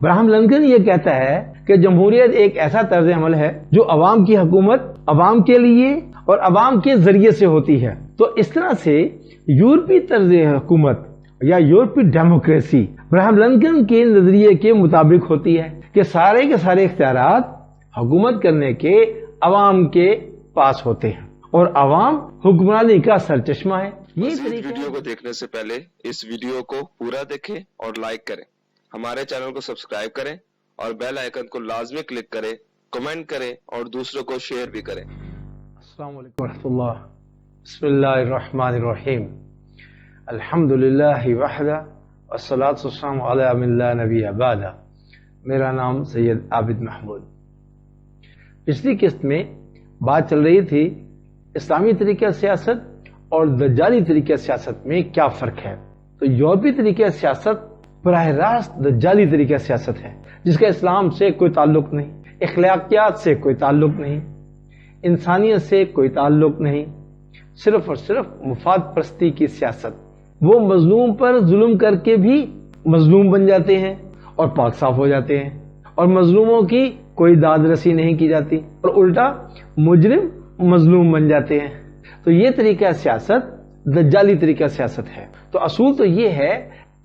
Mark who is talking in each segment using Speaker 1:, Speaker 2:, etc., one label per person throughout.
Speaker 1: Abraham Lincoln یہ کہتا ہے کہ جمہوریت ایک ایسا طرز عمل ہے جو عوام کی حکومت عوام کے لیے اور عوام کے ذریعے سے ہوتی ہے۔ تو اس طرح سے یورپی طرز حکومت یا یورپی ڈیموکریسی ابراہم لنکن کے نظریے کے مطابق ہوتی ہے کہ سارے کے سارے اختیارات حکومت کرنے کے عوام کے پاس ہوتے ہیں اور عوام حکمرانی کا سرچشمہ ہے۔
Speaker 2: اس ویڈیو کو دیکھنے سے پہلے اس ویڈیو کو پورا دیکھیں اور لائک کریں، ہمارے چینل کو سبسکرائب کریں اور بیل آئیکن کو لازمی کلک کریں، کمنٹ کریں اور دوسروں کو شیئر بھی کریں۔
Speaker 1: السلام علیکم ورحمۃ اللہ۔ بسم اللہ الرحمن الرحیم۔ الحمدللہ وحدہ والصلاة والسلام علی من لا نبی بعدہ۔ میرا نام سید عابد محمود۔ پچھلی قسط میں بات چل رہی تھی اسلامی طریقہ سیاست اور دجالی طریقہ سیاست میں کیا فرق ہے۔ تو یورپی طریقہ سیاست براہ راست دجالی طریقہ سیاست ہے جس کا اسلام سے کوئی تعلق نہیں، اخلاقیات سے کوئی تعلق نہیں، انسانیت سے کوئی تعلق نہیں، صرف اور صرف مفاد پرستی کی سیاست۔ وہ مظلوم پر ظلم کر کے بھی مظلوم بن جاتے ہیں اور پاک صاف ہو جاتے ہیں، اور مظلوموں کی کوئی داد رسی نہیں کی جاتی اور الٹا مجرم مظلوم بن جاتے ہیں۔ تو یہ طریقہ سیاست دجالی طریقہ سیاست ہے۔ تو اصول تو یہ ہے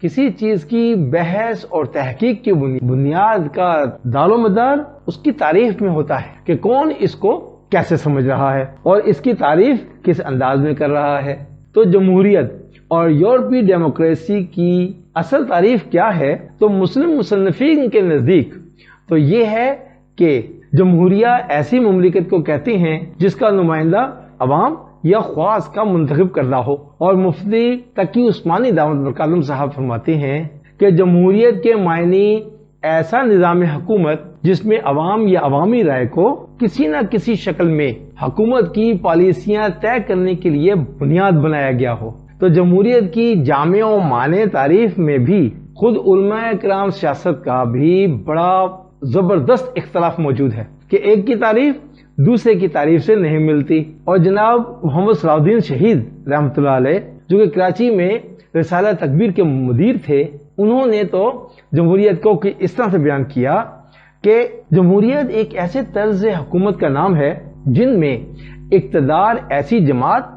Speaker 1: کسی چیز کی بحث اور تحقیق کی بنیاد کا دار و مدار اس کی تعریف میں ہوتا ہے کہ کون اس کو کیسے سمجھ رہا ہے اور اس کی تعریف کس انداز میں کر رہا ہے۔ تو جمہوریت اور یورپی ڈیموکریسی کی اصل تعریف کیا ہے؟ تو مسلم مصنفین کے نزدیک تو یہ ہے کہ جمہوریہ ایسی مملکت کو کہتے ہیں جس کا نمائندہ عوام یا خواص کا منتخب کردہ ہو، اور مفتی تقی عثمانی دامت برکاتہم صاحب فرماتے ہیں کہ جمہوریت کے معنی ایسا نظام حکومت جس میں عوام یا عوامی رائے کو کسی نہ کسی شکل میں حکومت کی پالیسیاں طے کرنے کے لیے بنیاد بنایا گیا ہو۔ تو جمہوریت کی جامع و مانع تعریف میں بھی خود علماء کرام سیاست کا بھی بڑا زبردست اختلاف موجود ہے کہ ایک کی تعریف دوسرے کی تعریف سے نہیں ملتی۔ اور جناب محمد صلاح الدین شہید رحمۃ اللہ علیہ جو کہ کراچی میں رسالہ تکبیر کے مدیر تھے، انہوں نے تو جمہوریت کو اس طرح سے بیان کیا کہ جمہوریت ایک ایسے طرز حکومت کا نام ہے جن میں اقتدار ایسی جماعت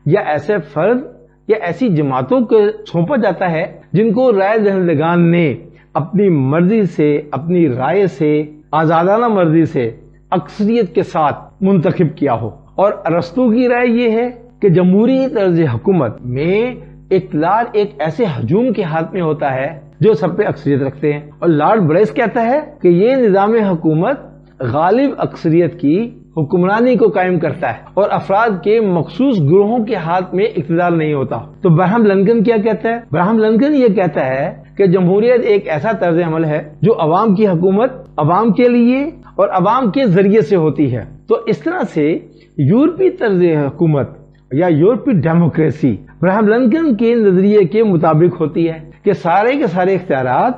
Speaker 1: یا ایسے فرد یا ایسی جماعتوں کو سونپا جاتا ہے جن کو رائے دہندگان نے اپنی مرضی سے، اپنی رائے سے، آزادانہ مرضی سے اکثریت کے ساتھ منتخب کیا ہو۔ اور ارسطو کی رائے یہ ہے کہ جمہوری طرز حکومت میں اقتدار ایک ایسے ہجوم کے ہاتھ میں ہوتا ہے جو سب پہ اکثریت رکھتے ہیں، اور لارڈ بریس کہتا ہے کہ یہ نظام حکومت غالب اکثریت کی حکمرانی کو قائم کرتا ہے اور افراد کے مخصوص گروہوں کے ہاتھ میں اقتدار نہیں ہوتا۔ تو ابراہم لنکن کیا کہتا ہے؟ ابراہم لنکن یہ کہتا ہے کہ جمہوریت ایک ایسا طرز عمل ہے جو عوام کی حکومت عوام کے لیے اور عوام کے ذریعے سے ہوتی ہے۔ تو اس طرح سے یورپی طرز حکومت یا یورپی ڈیموکریسی ابراہم لنکن کے نظریے کے مطابق ہوتی ہے کہ سارے کے سارے اختیارات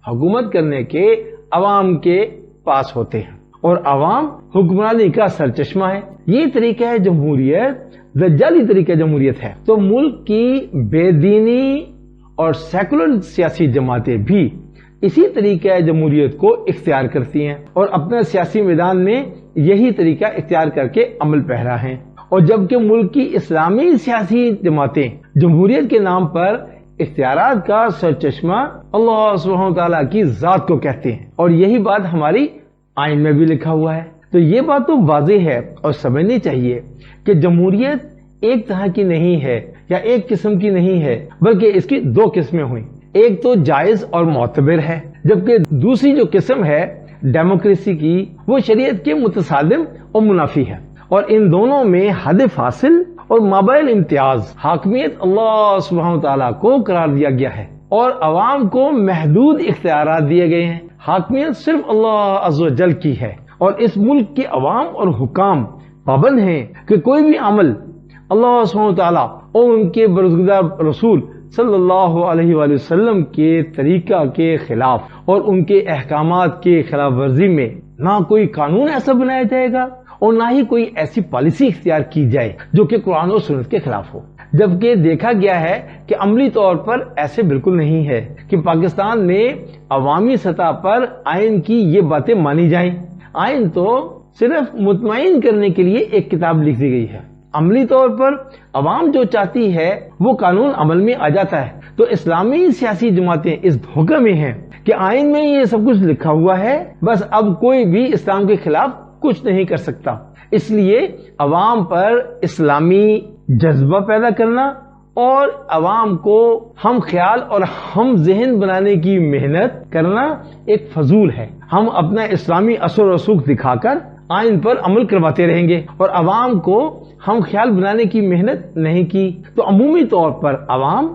Speaker 1: حکومت کرنے کے عوام کے پاس ہوتے ہیں اور عوام حکمرانی کا سرچشمہ ہے۔ یہ طریقہ ہے جمہوریت، دجالی طریقہ جمہوریت ہے۔ تو ملک کی بے دینی اور سیکولر سیاسی جماعتیں بھی اسی طریقہ جمہوریت کو اختیار کرتی ہیں اور اپنا سیاسی میدان میں یہی طریقہ اختیار کر کے عمل پیرا ہیں، اور جبکہ ملک کی اسلامی سیاسی جماعتیں جمہوریت کے نام پر اختیارات کا سرچشمہ اللہ سبحانہ وتعالیٰ کی ذات کو کہتے ہیں، اور یہی بات ہماری آئین میں بھی لکھا ہوا ہے۔ تو یہ بات تو واضح ہے اور سمجھنی چاہیے کہ جمہوریت ایک طرح کی نہیں ہے یا ایک قسم کی نہیں ہے، بلکہ اس کی دو قسمیں ہوئیں۔ ایک تو جائز اور معتبر ہے، جبکہ دوسری جو قسم ہے ڈیموکریسی کی وہ شریعت کے متصادم اور منافی ہے، اور ان دونوں میں حد فاصل اور مابین امتیاز حاکمیت اللہ سبحانہ تعالیٰ کو قرار دیا گیا ہے اور عوام کو محدود اختیارات دیے گئے ہیں۔ حاکمیت صرف اللہ عز و جل کی ہے، اور اس ملک کے عوام اور حکام پابند ہیں کہ کوئی بھی عمل اللہ سبحانہ تعالیٰ اور ان کے برگزیدہ رسول صلی اللہ علیہ وآلہ وسلم کے طریقہ کے خلاف اور ان کے احکامات کے خلاف ورزی میں نہ کوئی قانون ایسا بنایا جائے گا اور نہ ہی کوئی ایسی پالیسی اختیار کی جائے جو کہ قرآن و سنت کے خلاف ہو۔ جبکہ دیکھا گیا ہے کہ عملی طور پر ایسے بالکل نہیں ہے کہ پاکستان میں عوامی سطح پر آئین کی یہ باتیں مانی جائیں۔ آئین تو صرف مطمئن کرنے کے لیے ایک کتاب لکھ دی گئی ہے، عملی طور پر عوام جو چاہتی ہے وہ قانون عمل میں آ جاتا ہے۔ تو اسلامی سیاسی جماعتیں اس دھوکے میں ہیں کہ آئین میں یہ سب کچھ لکھا ہوا ہے، بس اب کوئی بھی اسلام کے خلاف کچھ نہیں کر سکتا۔ اس لیے عوام پر اسلامی جذبہ پیدا کرنا اور عوام کو ہم خیال اور ہم ذہن بنانے کی محنت کرنا ایک فضول ہے۔ ہم اپنا اسلامی اثر و رسوخ دکھا کر آئین پر عمل کرواتے رہیں گے اور عوام کو ہم خیال بنانے کی محنت نہیں کی تو عمومی طور پر عوام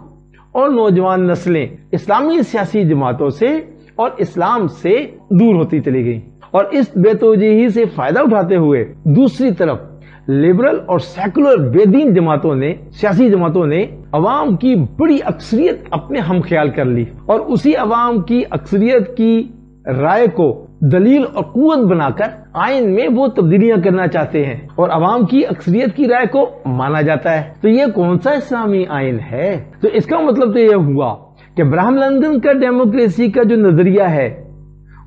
Speaker 1: اور نوجوان نسلیں اسلامی سیاسی جماعتوں سے اور اسلام سے دور ہوتی چلی گئی، اور اس بے توجہی سے فائدہ اٹھاتے ہوئے دوسری طرف لبرل اور سیکولر بے دین جماعتوں نے، سیاسی جماعتوں نے عوام کی بڑی اکثریت اپنے ہم خیال کر لی اور اسی عوام کی اکثریت کی رائے کو دلیل اور قوت بنا کر آئین میں وہ تبدیلیاں کرنا چاہتے ہیں اور عوام کی اکثریت کی رائے کو مانا جاتا ہے۔ تو یہ کون سا اسلامی آئین ہے؟ تو اس کا مطلب تو یہ ہوا کہ ابراہم لنکن کا ڈیموکریسی کا جو نظریہ ہے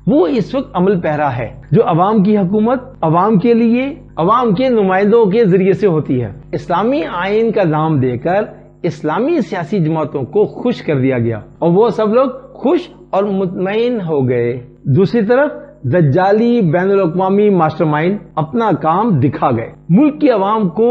Speaker 1: وہ اس وقت عمل پیرا ہے، جو عوام کی حکومت عوام کے لیے عوام کے نمائندوں کے ذریعے سے ہوتی ہے۔ اسلامی آئین کا نام دے کر اسلامی سیاسی جماعتوں کو خوش کر دیا گیا اور وہ سب لوگ خوش اور مطمئن ہو گئے۔ دوسری طرف دجالی بین الاقوامی ماسٹر مائنڈ اپنا کام دکھا گئے، ملک کی عوام کو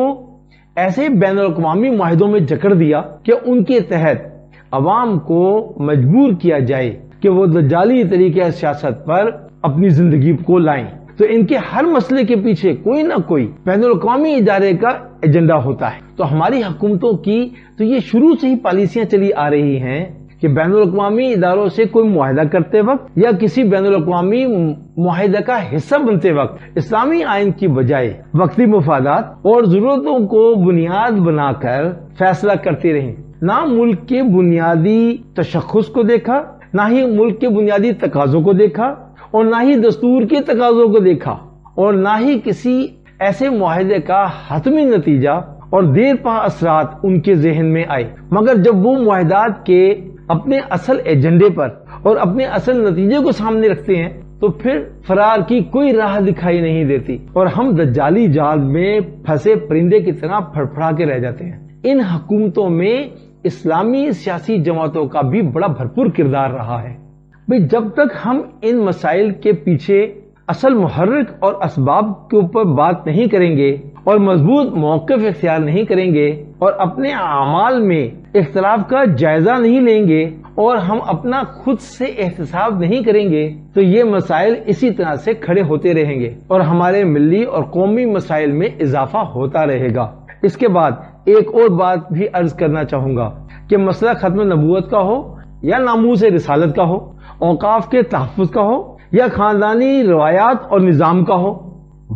Speaker 1: ایسے بین الاقوامی معاہدوں میں جکڑ دیا کہ ان کے تحت عوام کو مجبور کیا جائے کہ وہ دجالی طریقے سیاست پر اپنی زندگی کو لائیں۔ تو ان کے ہر مسئلے کے پیچھے کوئی نہ کوئی بین الاقوامی ادارے کا ایجنڈا ہوتا ہے۔ تو ہماری حکومتوں کی تو یہ شروع سے ہی پالیسیاں چلی آ رہی ہیں کہ بین الاقوامی اداروں سے کوئی معاہدہ کرتے وقت یا کسی بین الاقوامی معاہدہ کا حصہ بنتے وقت اسلامی آئین کی بجائے وقتی مفادات اور ضرورتوں کو بنیاد بنا کر فیصلہ کرتے رہیں۔ نہ ملک کے بنیادی تشخص کو دیکھا، نہ ہی ملک کے بنیادی تقاضوں کو دیکھا، اور نہ ہی دستور کے تقاضوں کو دیکھا، اور نہ ہی کسی ایسے معاہدے کا حتمی نتیجہ اور دیر پا اثرات ان کے ذہن میں آئے، مگر جب وہ معاہدات کے اپنے اصل ایجنڈے پر اور اپنے اصل نتیجے کو سامنے رکھتے ہیں تو پھر فرار کی کوئی راہ دکھائی نہیں دیتی اور ہم دجالی جال میں پھنسے پرندے کی طرح پھڑپھڑا کے رہ جاتے ہیں۔ ان حکومتوں میں اسلامی سیاسی جماعتوں کا بھی بڑا بھرپور کردار رہا ہے۔ بھئی جب تک ہم ان مسائل کے پیچھے اصل محرک اور اسباب کے اوپر بات نہیں کریں گے اور مضبوط موقف اختیار نہیں کریں گے اور اپنے اعمال میں اختلاف کا جائزہ نہیں لیں گے اور ہم اپنا خود سے احتساب نہیں کریں گے تو یہ مسائل اسی طرح سے کھڑے ہوتے رہیں گے اور ہمارے ملی اور قومی مسائل میں اضافہ ہوتا رہے گا۔ اس کے بعد ایک اور بات بھی عرض کرنا چاہوں گا کہ مسئلہ ختم نبوت کا ہو یا ناموس رسالت کا ہو، اوقاف کے تحفظ کا ہو یا خاندانی روایات اور نظام کا ہو،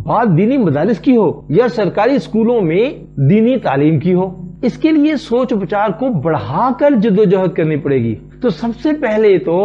Speaker 1: بات دینی مدارس کی ہو یا سرکاری اسکولوں میں دینی تعلیم کی ہو، اس کے لیے سوچ وچار کو بڑھا کر جدوجہد کرنی پڑے گی۔ تو سب سے پہلے تو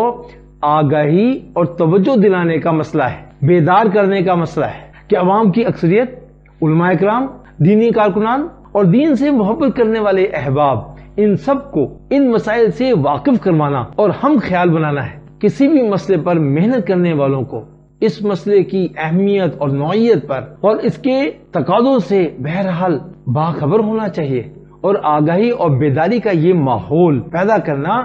Speaker 1: آگاہی اور توجہ دلانے کا مسئلہ ہے، بیدار کرنے کا مسئلہ ہے کہ عوام کی اکثریت، علماء کرام، دینی کارکنان اور دین سے محبت کرنے والے احباب، ان سب کو ان مسائل سے واقف کروانا اور ہم خیال بنانا ہے۔ کسی بھی مسئلے پر محنت کرنے والوں کو اس مسئلے کی اہمیت اور نوعیت پر اور اس کے تقاضوں سے بہرحال باخبر ہونا چاہیے، اور آگاہی اور بیداری کا یہ ماحول پیدا کرنا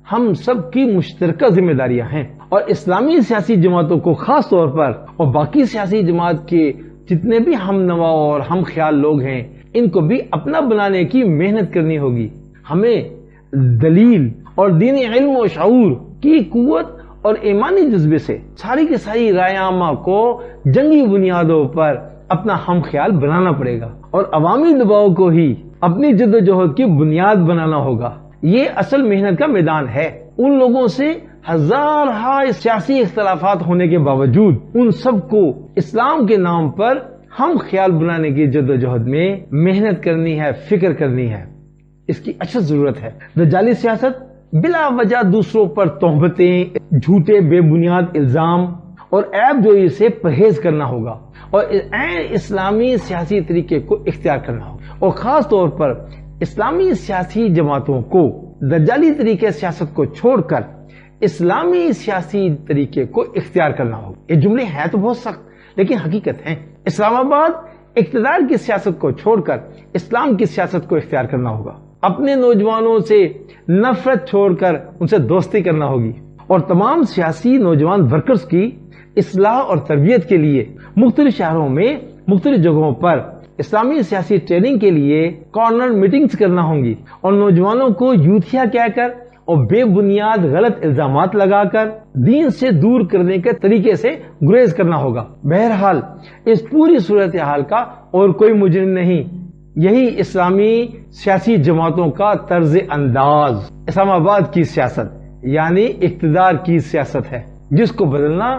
Speaker 1: ہم سب کی مشترکہ ذمہ داریاں ہیں، اور اسلامی سیاسی جماعتوں کو خاص طور پر اور باقی سیاسی جماعت کے جتنے بھی ہم نوا اور ہم خیال لوگ ہیں ان کو بھی اپنا بنانے کی محنت کرنی ہوگی۔ ہمیں دلیل اور دینی علم و شعور کی قوت اور ایمانی جذبے سے ساری کی ساری رائے عامہ کو جنگی بنیادوں پر اپنا ہم خیال بنانا پڑے گا اور عوامی دباؤ کو ہی اپنی جدوجہد کی بنیاد بنانا ہوگا۔ یہ اصل محنت کا میدان ہے۔ ان لوگوں سے ہزارہا سیاسی اختلافات ہونے کے باوجود ان سب کو اسلام کے نام پر ہم خیال بنانے کی جدوجہد میں محنت کرنی ہے، فکر کرنی ہے۔ اس کی اشد ضرورت ہے۔ دجالی سیاست، بلا وجہ دوسروں پر تہمتیں، جھوٹے بے بنیاد الزام اور عیب جوئی سے پرہیز کرنا ہوگا اور عین اسلامی سیاسی طریقے کو اختیار کرنا ہوگا، اور خاص طور پر اسلامی سیاسی جماعتوں کو دجالی طریقے سیاست کو چھوڑ کر اسلامی سیاسی طریقے کو اختیار کرنا ہوگا۔ یہ جملے ہیں تو بہت سخت لیکن حقیقت ہیں۔ اسلام آباد اقتدار کی سیاست کو چھوڑ کر اسلام کی سیاست کو اختیار کرنا ہوگا۔ اپنے نوجوانوں سے نفرت چھوڑ کر ان سے دوستی کرنا ہوگی اور تمام سیاسی نوجوان ورکرز کی اصلاح اور تربیت کے لیے مختلف شہروں میں مختلف جگہوں پر اسلامی سیاسی ٹریننگ کے لیے کارنر میٹنگز کرنا ہوں گی اور نوجوانوں کو یوتھیا کہہ کر اور بے بنیاد غلط الزامات لگا کر دین سے دور کرنے کے طریقے سے گریز کرنا ہوگا۔ بہرحال اس پوری صورتحال کا اور کوئی مجرم نہیں، یہی اسلامی سیاسی جماعتوں کا طرز انداز اسلام آباد کی سیاست یعنی اقتدار کی سیاست ہے، جس کو بدلنا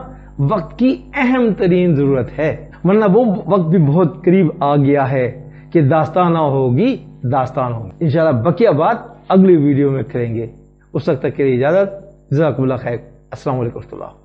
Speaker 1: وقت کی اہم ترین ضرورت ہے، ورنہ وہ وقت بھی بہت قریب آ گیا ہے کہ داستان ہوگی داستان ہوگی۔ انشاءاللہ بقیہ بات اگلی ویڈیو میں کریں گے، اس وقت تک کے لیے اجازت، جزاکم اللہ خیر، السلام علیکم ورحمۃ اللہ۔